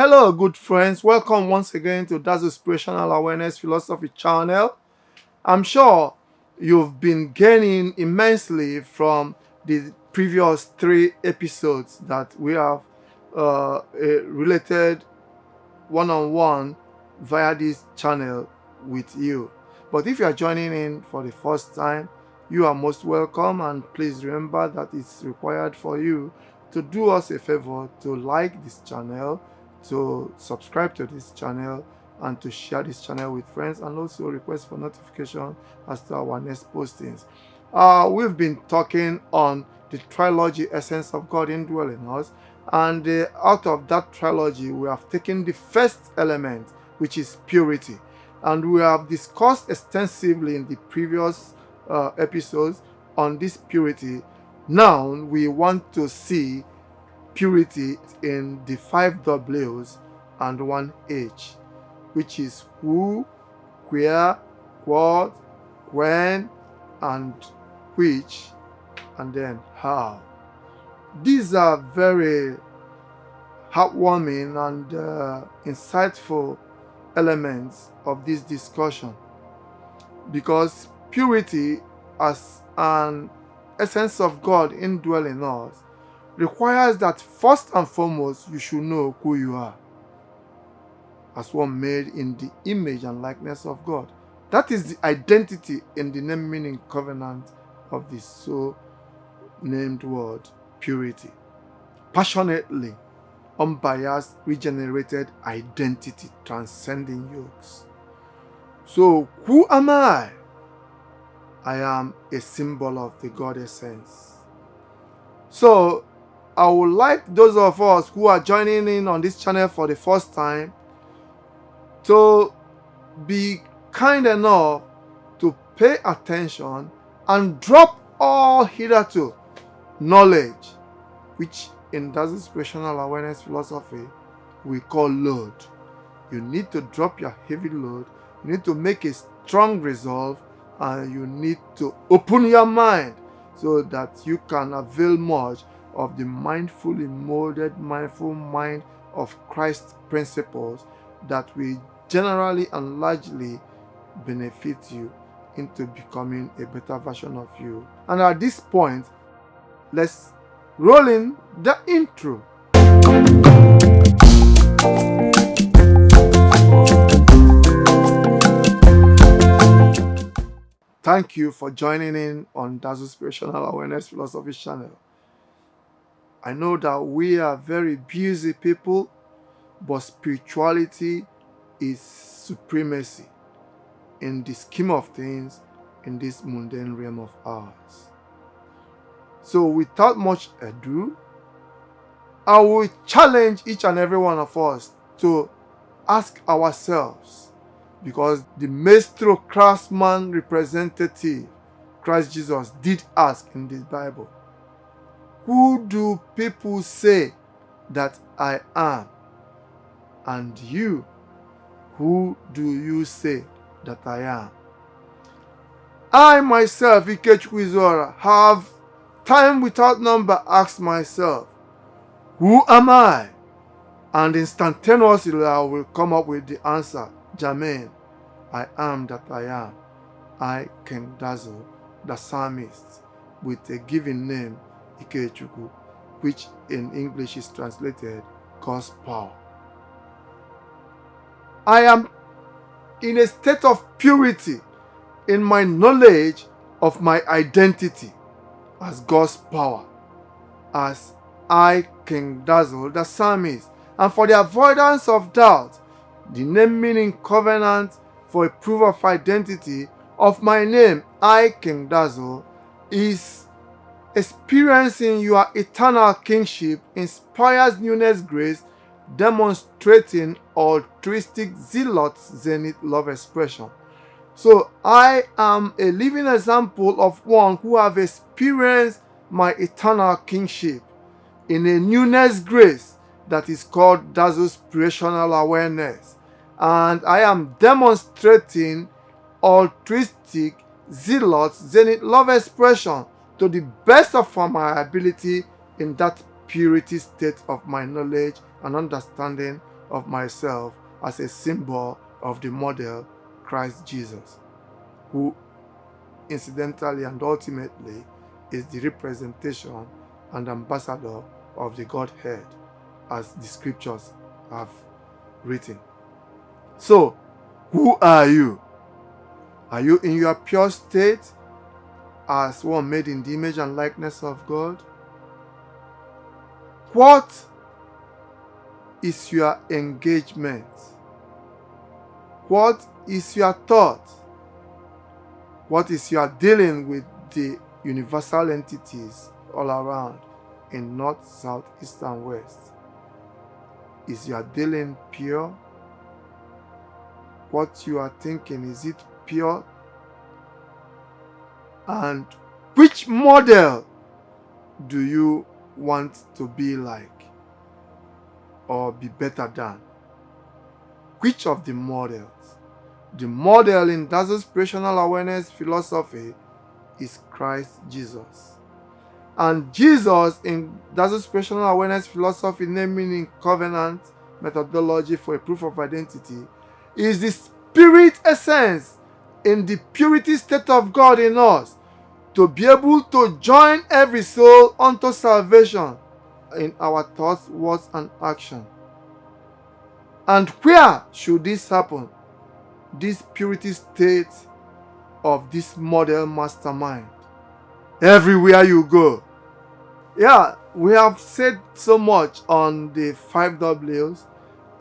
Hello, good friends. Welcome once again to Dazzlespiration Awareness Philosophy channel. I'm sure you've been gaining immensely from the previous 3 episodes that we have related one-on-one via this channel with you. But if you are joining in for the first time, you are most welcome, and please remember that it's required for you to do us a favor to like this channel, to subscribe to this channel, and to share this channel with friends, and also request for notification as to our next postings. We've been talking on the trilogy Essence of God indwelling us, and out of that trilogy we have taken the first element, which is purity, and we have discussed extensively in the previous episodes on this purity. Now we want to see purity in the 5 W's and 1 H, which is who, where, what, when, and which, and then how. These are very heartwarming and insightful elements of this discussion, because purity as an essence of God indwelling us requires that first and foremost you should know who you are as one made in the image and likeness of God. That is the identity in the name, meaning, covenant of the so named word purity. Passionately, unbiased, regenerated identity transcending yokes. So, who am I? I am a symbol of the God essence. So, I would like those of us who are joining in on this channel for the first time to be kind enough to pay attention and drop all hitherto knowledge, which in Dazzlespiration Awareness Philosophy we call load. You need to drop your heavy load, you need to make a strong resolve, and you need to open your mind so that you can avail much of the mindfully molded, mindful mind of Christ's principles that will generally and largely benefit you into becoming a better version of you. And at this point, let's roll in the intro. Thank you for joining in on Dazzlespiration Awareness Philosophy channel. I know that we are very busy people, but spirituality is supremacy in the scheme of things in this mundane realm of ours. So without much ado, I will challenge each and every one of us to ask ourselves, because the maestro craftsman representative, Christ Jesus, did ask in this Bible, who do people say that I am? And you, who do you say that I am? I myself, Ikechukwu Izora, have time without number asked myself, who am I? And instantaneously I will come up with the answer, Jermaine, I am that I am. I King Dazzle, the psalmist, with a given name, Ikechukwu, which in English is translated God's power. I am in a state of purity in my knowledge of my identity as God's power, as I, King Dazzle, the psalmist. And for the avoidance of doubt, the name, meaning, covenant for a proof of identity of my name, I, King Dazzle, is experiencing your eternal kingship inspires newness grace, demonstrating altruistic zealot zenith love expression. So I am a living example of one who have experienced my eternal kingship in a newness grace that is called Dazzlespiration awareness, and I am demonstrating altruistic zealot zenith love expression to the best of my ability in that purity state of my knowledge and understanding of myself as a symbol of the model Christ Jesus, who incidentally and ultimately is the representation and ambassador of the Godhead, as the scriptures have written. So, who are you? Are you in your pure state as one made in the image and likeness of God? What is your engagement? What is your thought? What is your dealing with the universal entities all around in north, south, east, and west? Is your dealing pure? What you are thinking, is it pure? And which model do you want to be like or be better than? Which of the models? The model in Dazzlespiration awareness philosophy is Christ Jesus. And Jesus in Dazzlespiration awareness philosophy, naming in covenant methodology for a proof of identity, is the spirit essence in the purity state of God in us, to be able to join every soul unto salvation in our thoughts, words, and action. And where should this happen? This purity state of this model mastermind. Everywhere you go. Yeah, we have said so much on the 5 W's,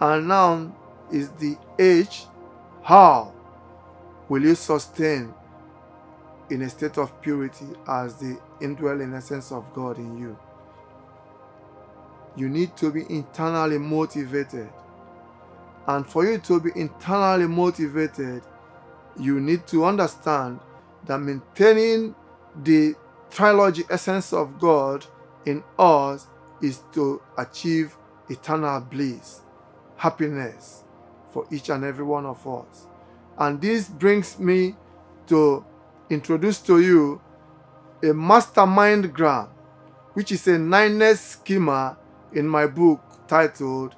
and now is the H. How will you sustain in a state of purity as the indwelling essence of God in you? You need to be internally motivated. And for you to be internally motivated, you need to understand that maintaining the trilogy essence of God in us is to achieve eternal bliss, happiness for each and every one of us. And this brings me to introduce to you a mastermind gram, which is a 9-ness schema in my book titled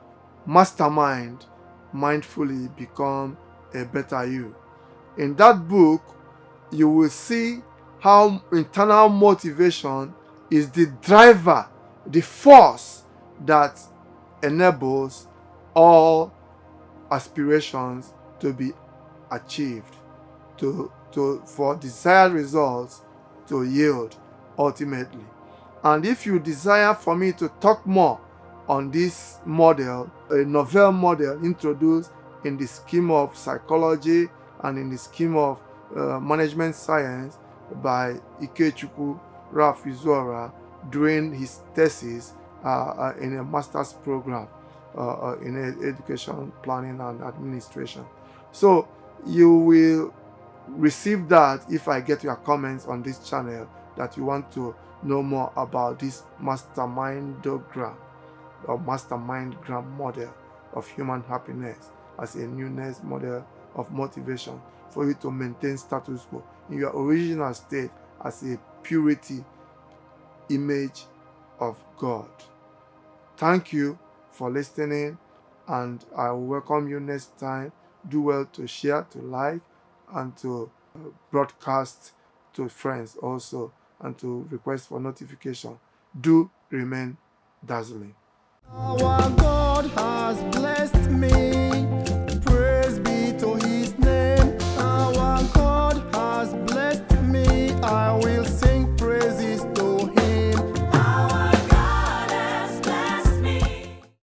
Mastermind, Mindfully Become a Better You. In that book, you will see how internal motivation is the driver, the force that enables all aspirations to be achieved, for desired results to yield ultimately. And if you desire for me to talk more on this model, a novel model introduced in the scheme of psychology and in the scheme of management science by Ikechukwu Ralph Izora during his thesis in a master's program in education planning and administration. So you will receive that if I get your comments on this channel that you want to know more about this mastermindogram or mastermindgram model of human happiness as a newness model of motivation for you to maintain status quo in your original state as a purity image of God. Thank you for listening, and I will welcome you next time. Do well to share, to like, and to broadcast to friends also, and to request for notification. Do remain dazzling. Our God has blessed